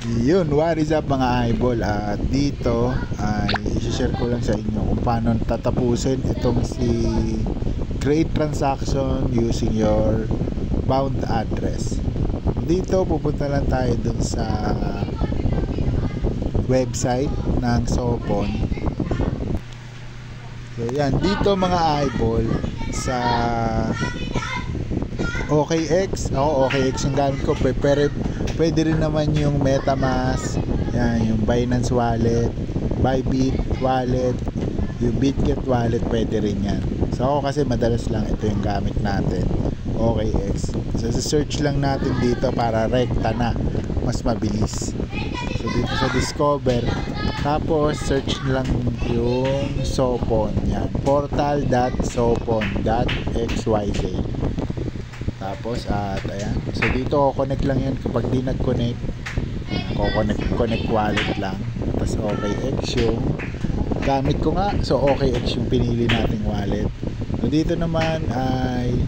Yun, what is up mga eyeball? At dito ay i-share ko lang sa inyo kung paano tatapusin itong si create transaction using your bound address. Dito pupunta lang tayo dun sa website ng Sopon. So yan, dito mga eyeball sa OKX, ako OKX yung gamit ko, pero pwede rin naman yung MetaMask, yan, yung Binance Wallet, Bybit Wallet, yung Bitget Wallet, pwede rin yan. So ako kasi madalas lang ito yung gamit natin, OKX. So search lang natin dito para rekta na, mas mabilis. So dito sa Discover, tapos search lang yung Sopon, yan, portal.sopon.xyz. Tapos ayan, so dito connect lang yan. Kapag di nag-connect, connect wallet lang. Tapos OKX yung gamit ko nga, so OKX yung pinili nating wallet. So dito naman ay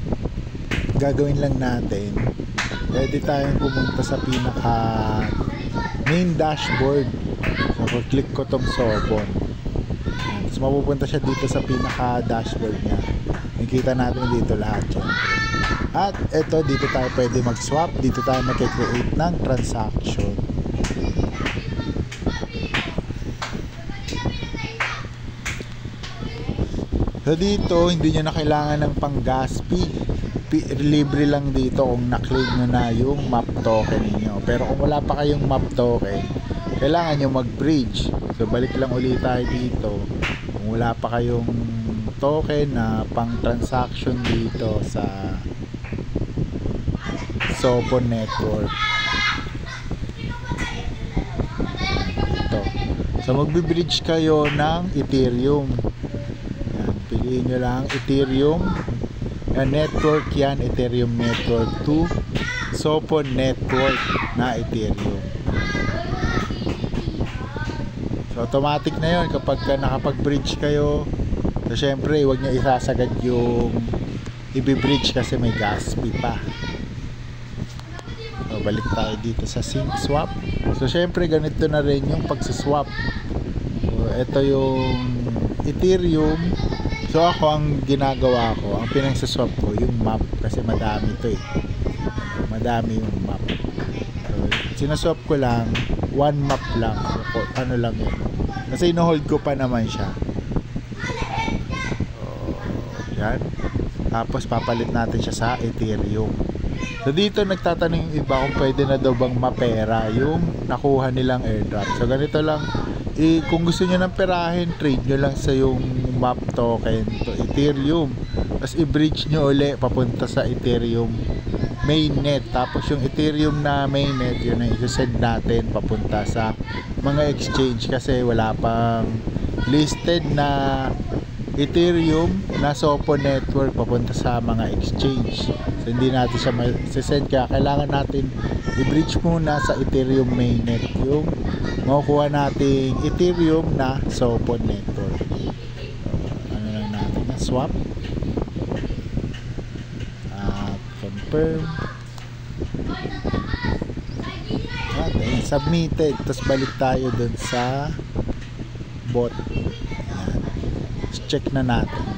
gagawin lang natin, pwede tayong pumunta sa pinaka main dashboard. So pag click ko tong Sopon, tapos mapupunta siya dito sa pinaka dashboard nya. Nakikita natin dito lahat yan. At ito, dito tayo pwede mag-swap, dito tayo mag-create ng transaction. So dito, hindi nyo na kailangan ng pang-gas fee. Libre lang dito kung na-claim nyo na yung map token niyo. Pero kung wala pa kayong map token, kailangan nyo mag-bridge. So balik lang ulit tayo dito. Kung wala pa kayong token na pang-transaction dito sa Sopon Network. Ito. So magbi-bridge kayo ng Ethereum. Yan, piliin nyo lang Ethereum. Yan, network yan, Ethereum network to Sopon Network na Ethereum. So automatic na yun kapag nakapag-bridge kayo. So syempre huwag nyo isasagad yung i-bridge kasi may gas fee pa. So, balik tayo dito sa sync swap. So syempre ganito na rin yung pagsaswap. So ito yung Ethereum. So ako ang ginagawa ko, ang pinagsaswap ko yung map kasi madami to eh. Madami yung map. So sinaswap ko lang one map lang. So, ano lang yun. Kasi ino-hold ko pa naman siya. So, yan. Tapos papalit natin siya sa Ethereum. So dito nagtatanong yung iba kung pwede na daw bang mapera yung nakuha nilang airdrop. So ganito lang, kung gusto nyo ng perahin, trade nyo lang sa yung map token to Ethereum. Tapos i-bridge nyo uli papunta sa Ethereum mainnet. Tapos yung Ethereum na mainnet, yun na i-send natin papunta sa mga exchange kasi wala pang listed na Ethereum na Sopon Network papunta sa mga exchange. So hindi natin siya masisend, kaya kailangan natin i-bridge muna sa Ethereum mainnet yung makukuha nating Ethereum na Sopon Network. So, ano lang natin na swap at confirm at submitted. Tapos balik tayo dun sa bot. Check na natin.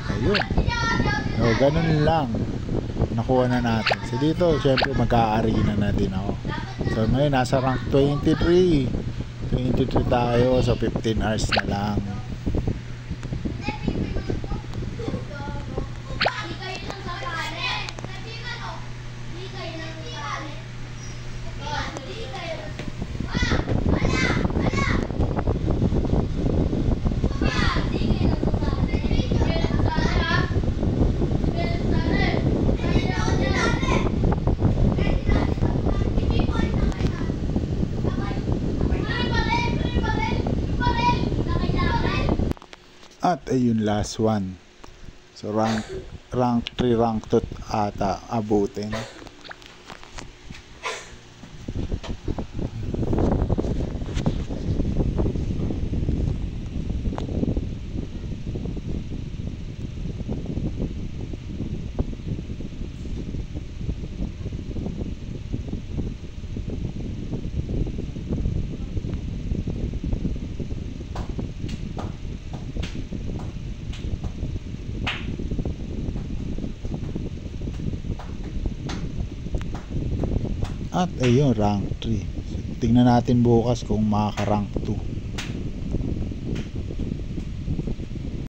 Ayun. So, ganun lang. Nakuha na natin. So, dito, syempre, mag-a-arena na din ako. So, ngayon, nasa rank 23. 23 tayo. So, 15 hours na lang. At ayun, last one. So rank 3, rank 2 ata abutin. At ayun, rank 3. Tingnan natin bukas kung makaka-rank 2.